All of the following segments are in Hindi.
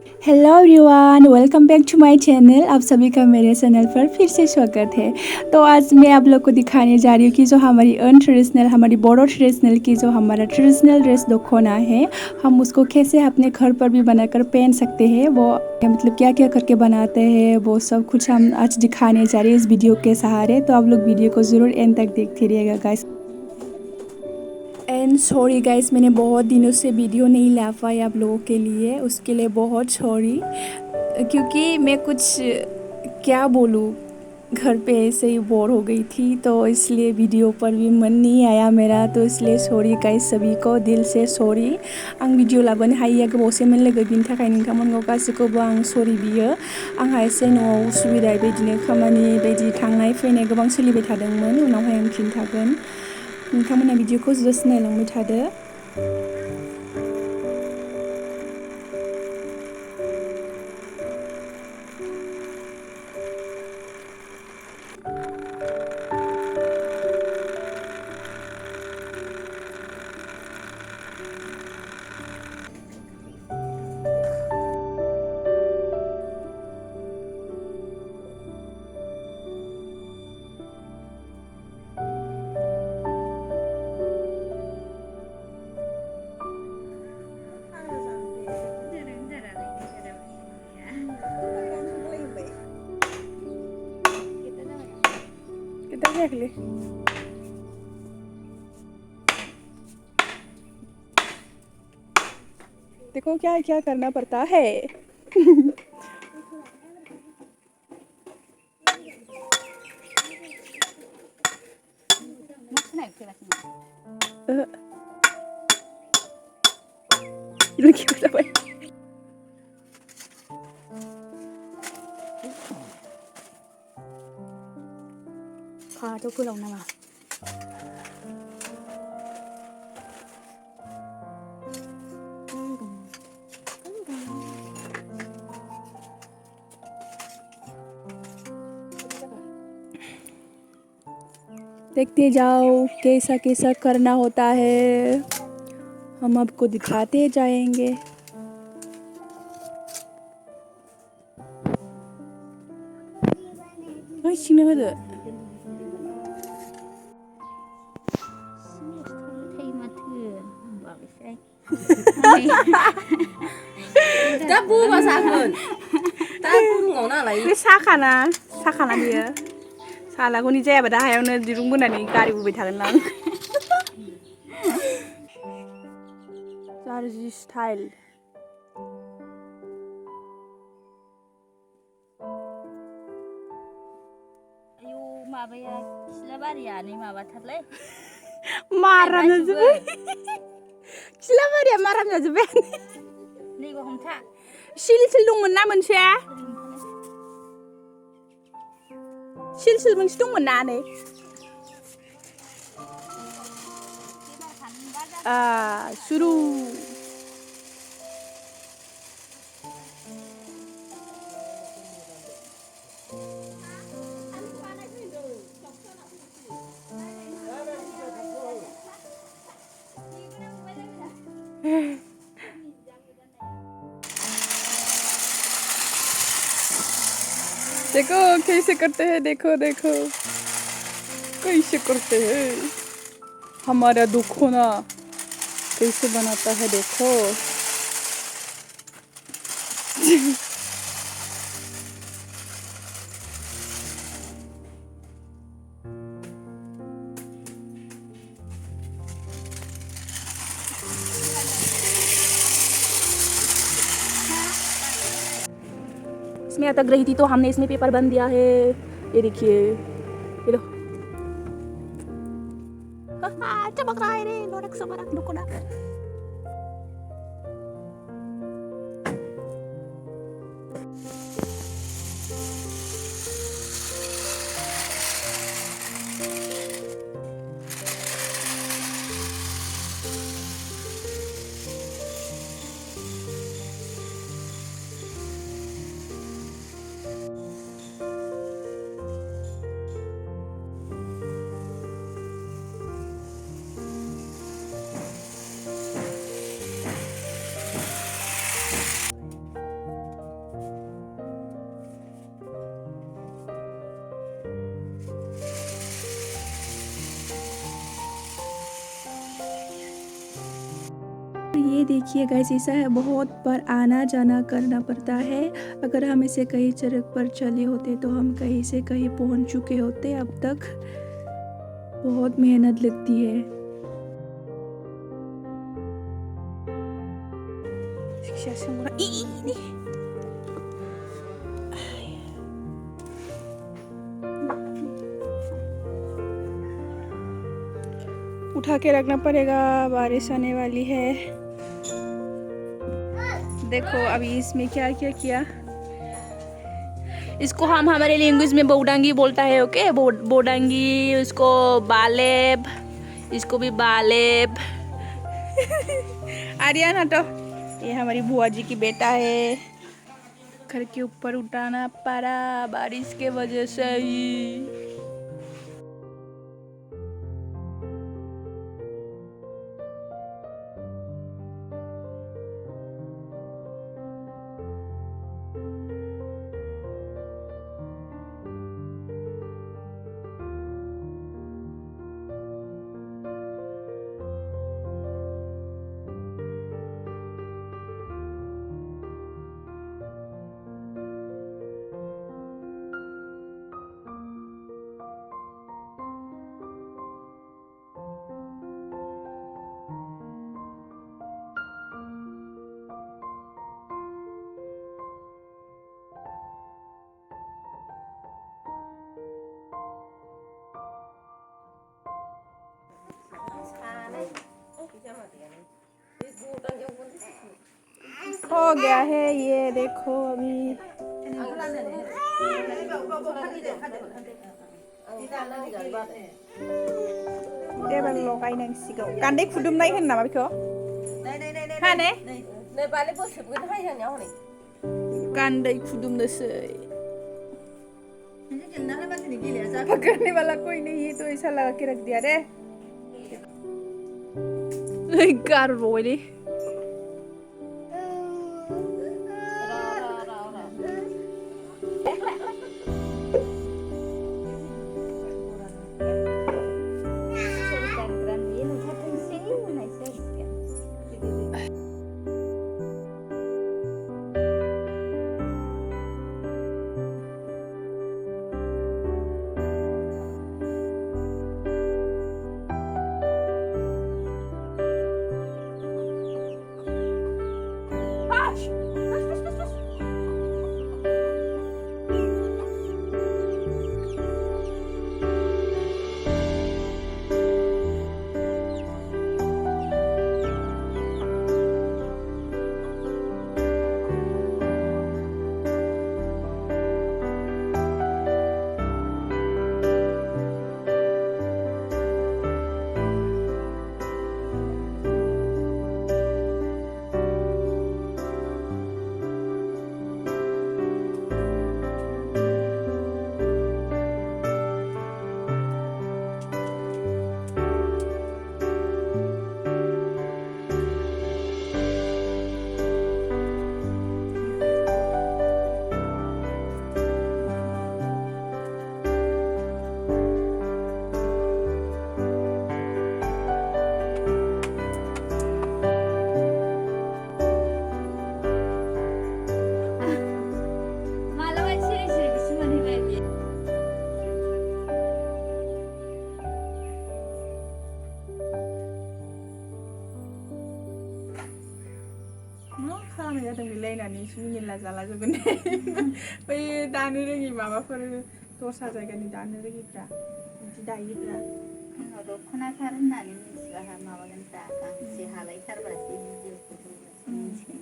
Hello everyone, welcome back to my channel. आप सभी का मेरे चैनल पर फिर से स्वागत है। तो आज मैं आप लोग को दिखाने जा रही हूँ कि जो हमारी अनट्रेडिशनल, हमारी बोडो ट्रेडिशनल की जो हमारा ट्रेडिशनल ड्रेस दखना है, हम उसको कैसे अपने घर पर भी बनाकर पहन सकते हैं। वो मतलब क्या क्या करके बनाते हैं, वो सब कुछ हम आज दिखाने जा रहे हैं इस वीडियो के सहारे। तो आप लोग वीडियो को ज़रूर एंड तक देखते रहिएगा गाइस। एंड सॉरी गाइस, मैंने बहुत दिनों से वीडियो नहीं ला पाई आप लोगों के लिए, उसके लिए बहुत सॉरी। क्योंकि मैं कुछ क्या बोलूँ, घर पे ऐसे ही बोर हो गई थी, तो इसलिए वीडियो पर भी मन नहीं आया मेरा। तो इसलिए सॉरी गाइस, सभी को दिल से सॉरी। आं वीडियो लाबोनो हायैया गोबावसैमोन लोगो, बिनि थाखाय नोंथांमोनखौ गासैखौबो आं सॉरी बियो। आंहा एसे न'आव उसुबिदा बेबायदिनो खामानि बायदि थांनाय फैनाय गोबां सोलिबाय थादोंमोन। उनावहाय आं खिन्थागोन। नोंथांमोना भिडिअखौ जास्ट नायलांबाय थादो। Kita lihat dulu. देखो क्या क्या करना पड़ता है। 이렇게 잡아요. 가족 그럼 나와. देखते जाओ कैसा कैसा करना होता है, हम आपको दिखाते जाएंगे। 다 부어봐 사건. 다 부는 거나 라 बे साखाना बियो। सालाखौनि जायाबा दा हायावनो दिरुं बोनानै गारि बोबाय थागोन आं। जारजि स्टाइल। आयौ माबाया खिलाबारियानो माबाथारलै माराम जाजोब्बाय। खिलाबारिया माराम जाजोब्बाय। नैबो हमथा सिल दंमोन ना मोनसे? सिल मोनसे दंमोन ना नै? शुरू। देखो कैसे करते हैं, देखो देखो कैसे करते हैं। हमारा दुखोना कैसे बनाता है देखो। इसमें अटक रही थी तो हमने इसमें पेपर बंद दिया है। ये देखिए, ये लो। चमक रहा है रे, लोरक सबरक दुखोना। ये देखिए गाइस, ऐसा है बहुत बार आना जाना करना पड़ता है। अगर हम ऐसे कहीं सड़क पर चले होते तो हम कहीं से कहीं पहुंच चुके होते। अब तक बहुत मेहनत लगती है। उठा के रखना पड़ेगा, बारिश आने वाली है। देखो अभी इसमें क्या क्या किया। इसको हम हमारे लैंग्वेज में बोडांगी बोलता है। ओके, बोडांगी, उसको बालेब, इसको भी बालेब। आर्यन हटो, ये हमारी बुआ जी की बेटा है। घर के ऊपर उठाना पड़ा बारिश के वजह से ही। हो गया है ये देखो अभी। टेबल लगायनांसिगौ। गान्दै खुदुमनाय होनो नामा बेखौ? हा ने? गान्दै खुदुमनोसै। पकड़ने वाला कोई नहीं है तो ऐसा लगा के रख दिया रे। गार रोए खालामनाय जादों मिलायनानै मिनिला जाला जोबगोन दे। बै दानो रोङि माबाफोर दस्रा जायगानि दानो रोङिफ्रा बिदि दायोब्रा दख'नाथार होननानै मिथिबा माबागोन दा गांसे हालायथारबासो मिथिगोन।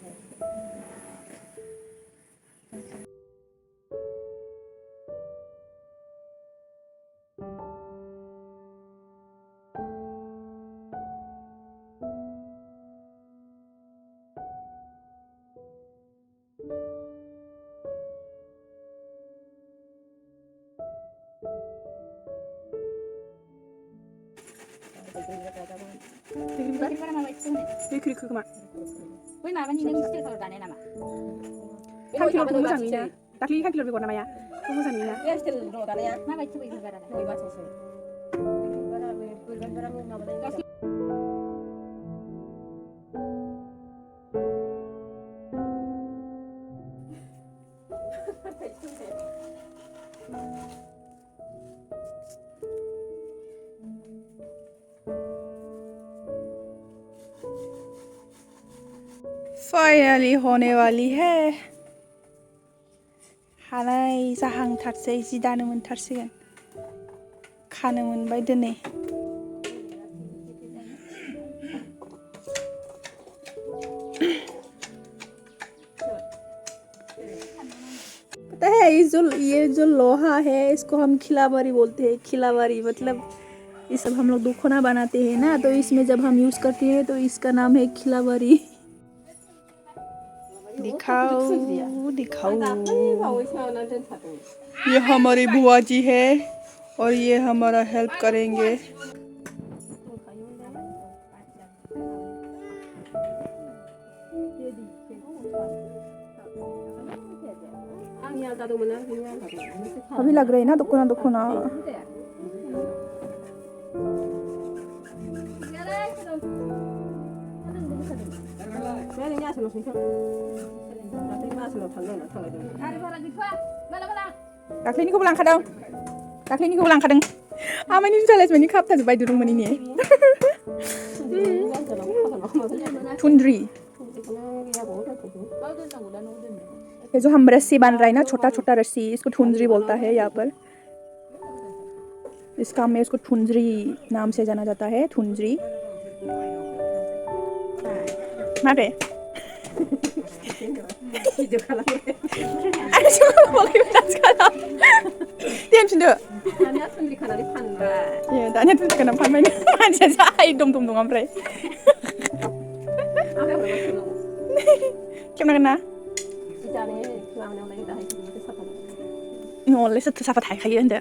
बेखौ खोमा बै माबानि नों स्टिल खालार दानाय नामा? खांखिलरखौ मोजां नुयोना? दाख्लि खांखिलर बेगर नामाया बेखौ मोजां नुयोना? स्टिल दङ दानाया माबायदि बै बिबारालाय? बै बासैसो बिबारा बे माबानाय फाइनली होने वाली है हानाय जाहांथारसै जि दानो मोनथारसिगोन खानो मोनबाय दिनै पता है ये जो लोहा है इसको हम खिलाबारी बोलते हैं खिलाबारी मतलब ये सब हम लोग दुखोना बनाते हैं ना तो इसमें जब हम यूज करते हैं तो इसका नाम है खिलाबारी दिखाओ दिखाओ ये हमारी बुआ जी है और ये हमारा हेल्प करेंगे अभी लग रही है ना दुखोना दुखोना दाख्लैनिखौबो लांखादों दाख्लैनिखौबो लांखादों आमायनि जुथालाय मानि खाबथाजोब्बाय दुरुं मानिनि थुन्द्रि ये जो हम रस्सी बांध रहे हैं ना छोटा छोटा रस्सी इसको ठुंजरी बोलता है यहाँ पर इस काम में इसको ठुंजरी नाम से जाना जाता है ठुंजरी मारे Tiêm xin được. 다니야 순리 카나리 판다. 예, 다니야 순리 카나리 판다. 아니, 사이 동동동 암래. 기억나겠나? 이전에 그만하면 내가 다 했는데 사파나. 원래 스트 사파 다 가이는데.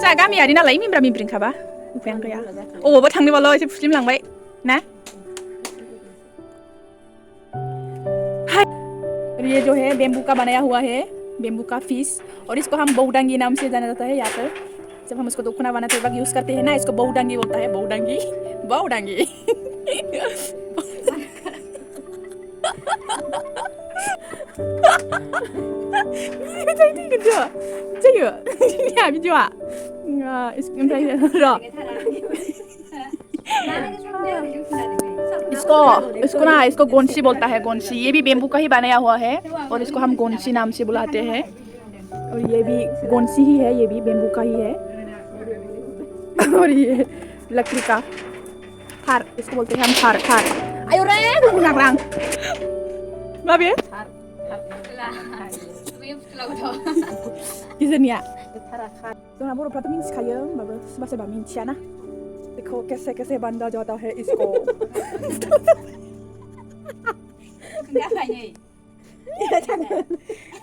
자, गामियारि नालाय मिमब्रा मिमब्रिंखाबा उफायानो गैया. अबावबा थांनोबाल' एसे फुस्लिमलांबाय ना? ये जो है बेम्बू का बनाया हुआ है बेम्बू का फिश और इसको हम बहुडांगी नाम से जाना जाता है यहाँ पर जब हम इसको दुखना बनाते वक्त यूज़ करते हैं ना इसको बहुडांगी बोलता है बहुडांगी बहुडांगी इसको गोंसी बोलता है गोंसी ये भी बेम्बू का ही बनाया हुआ है और इसको हम गोंसी नाम से बुलाते हैं और ये भी गोंसी ही है ये भी बेम्बू का ही है और ये लकड़ी का थार इसको बोलते हैं हम थार थार आयो रे गुनाग्रां माबे इजनिया जोंना बर'फ्राथ' मिन्थिखायो होमबाबो सोरबा सोरबा मिन्थिया ना देखो कैसे कैसे बांधा जाता है इसको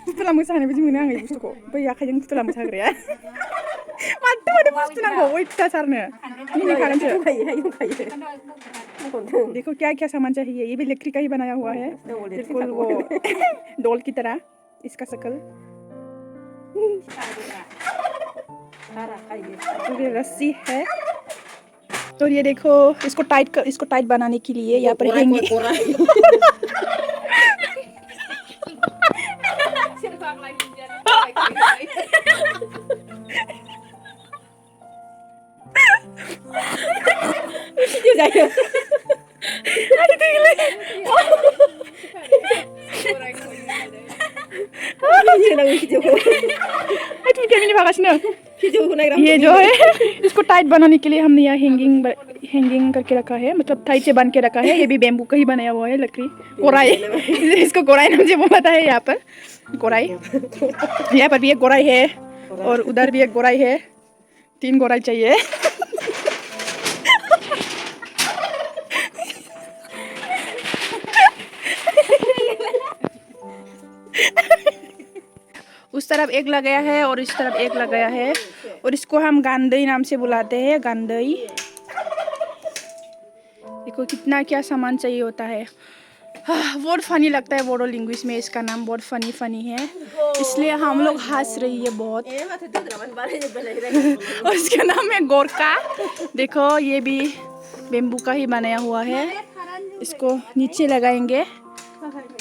फुथुला मोसानाय बायदि मोनो आं बे बुस्थुखौ बै आखाइजों फुथुला मोसाग्राया माथो माथो बुस्थु नांगौ अयथासारनो मिनिखागोनसो देखो क्या क्या सामान चाहिए ये भी लकड़ी का ही बनाया हुआ है बिल्कुल वो डॉल की तरह इसका शकल ये रस्सी है और ये देखो इसको टाइट बनाने के लिए यहाँ पर हैंगिंग ये जो है इसको टाइट बनाने के लिए हमने यहाँ हैंगिंग करके रखा है मतलब टाइट से बांध के रखा है ये भी बेम्बू का ही बनाया हुआ है लकड़ी गोराई इसको गोराई नाम से बोलता है यहाँ पर गोराई यहाँ पर भी एक गोराई है और उधर भी एक गोराई है 3 गोराई चाहिए उस तरफ एक लगाया है और इस तरफ एक लगाया है और इसको हम गांदई नाम से बुलाते हैं गांदई देखो कितना क्या सामान चाहिए होता है बहुत फनी लगता है बोडो लैंग्वेज में इसका नाम बहुत फनी है इसलिए हम लोग हंस रही है बहुत और इसका नाम है गोरका देखो ये भी बेम्बू का ही बनाया हुआ है इसको नीचे लगाएंगे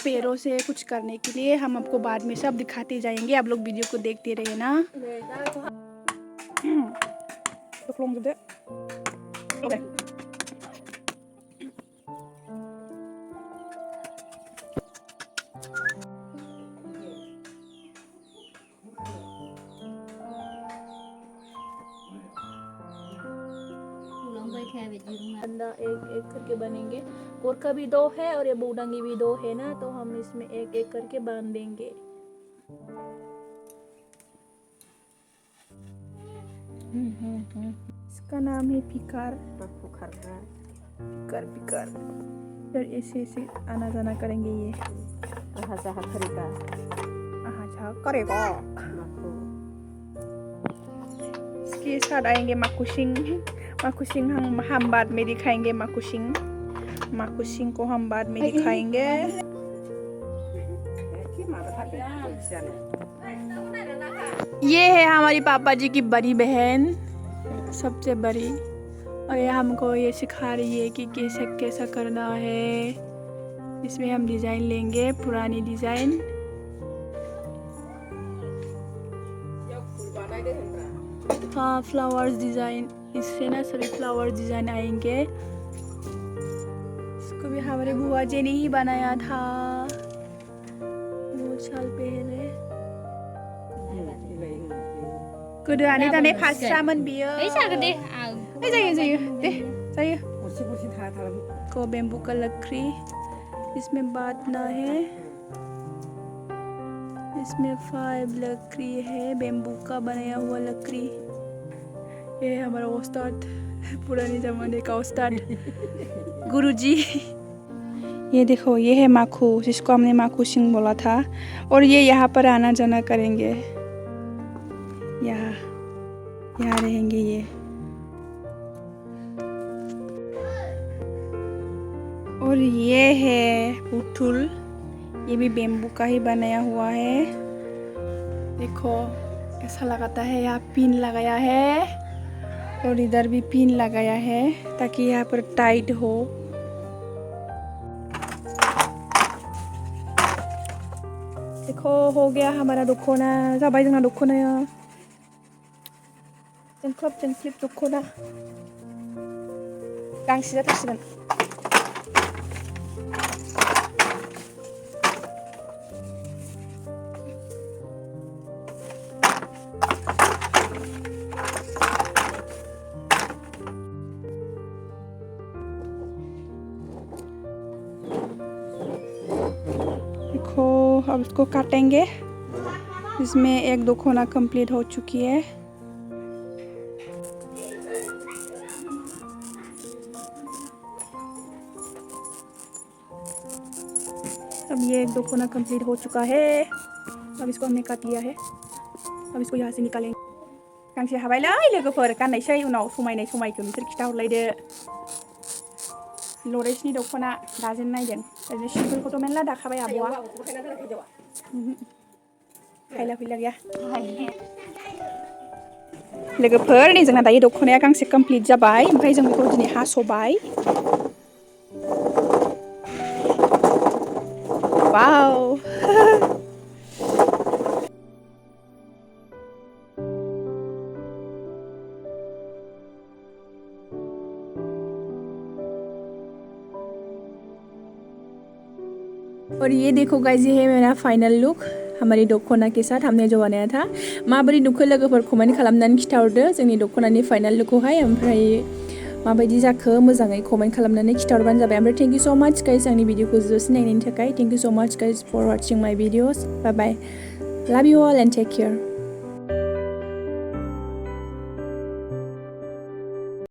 पैरों से कुछ करने के लिए हम आपको बाद में सब दिखाते जाएंगे आप लोग वीडियो को देखते रहे ना एक एक करके बनेंगे। गोरखा भी 2 है और ये बौडंगी भी 2 है ना, तो हम इसमें एक एक करके बांध देंगे। इसका नाम है पिकार। पिकार पिकार। फिर ऐसे ऐसे आना जाना करेंगे ये। करेगा। इसके साथ आएंगे माकुशिंग। माकुशिंग हम बाद में दिखाएंगे। माकुशिंग को हम बाद में दिखाएंगे। ये है हमारी पापा जी की बड़ी बहन, सबसे बड़ी, और ये हमको ये सिखा रही है कि कैसे कैसा करना है। इसमें हम डिज़ाइन लेंगे, पुरानी डिज़ाइन। हाँ, फ्लावर्स डिज़ाइन, इससे ना सभी फ्लावर्स डिज़ाइन आएंगे। इसको भी हमारे बुआ जी ने ही बनाया था 2 साल पहले। गोदोआनो दानाय फास्रामोन बियो। जागोन दे। जायो दे जायो। को बेम्बू का लकड़ी इसमें बांधना है। इसमें 5 लकड़ी है, बेम्बू का बनाया हुआ लकड़ी। ये हमारा उस्ताद, पुराने ज़माने का उस्ताद गुरुजी। ये देखो, ये है माखू, जिसको हमने माखू सिंह बोला था। और ये यहाँ पर आना जाना करेंगे, यहाँ रहेंगे ये। और ये है पुतुल, ये भी बेम्बू का ही बनाया हुआ है। देखो ऐसा लगाता है, यहाँ पिन लगाया है और इधर भी पिन लगाया है ताकि यहाँ पर टाइट हो। देखो हो गया हमारा दखना, जाबाय जोंना दखनाया। जोंख्लाब दखना गांसे जाथारसिगोन। देखो अब इसको काटेंगे। इसमें एक दखना कंप्लीट हो चुकी है। अब ये एक दखना कंप्लीट हो चुका है। अब इसको हमने काट लिया है। अब इसको यहाँ से निकालेंगे। गांसे हाबायलै लोगोफोर, गाननायसै उनाव समायनाय समायखौ नोंसोर खिथाहरलायदो। लरेन्सनि दखना दाजेन नायदों। ओरैनो सिम्पोलखौथ' मेरला दाखाबाय आब'आ। खायला फैला गैया। लोगोफोर, नै जोंना दायो दखनाया गांसे कमप्लिट जाबाय। ओमफ्राय जों बेखौ दिनै हास'बाय। वाव। और ये देखो गाइस, ये है मेरा फाइनल लुक हमारी दखना के साथ हमने जो बनाया था। माबोरै नुखो लोगोफोर कमेन्ट खालामनानै खिथाहरदो जोंनि दखनानि फाइनल लुकखौहाय। ओमफ्राय माबायदि जाखो मोजाङै कमेन्ट खालामनानै खिथाहरबानो जाबाय। ओमफ्राय thank you so much guys आंनि भिडिअखौ जोबजासिम नायनायनि थाखाय। Thank you so much guys for watching my videos. Bye bye. Love you all and take care.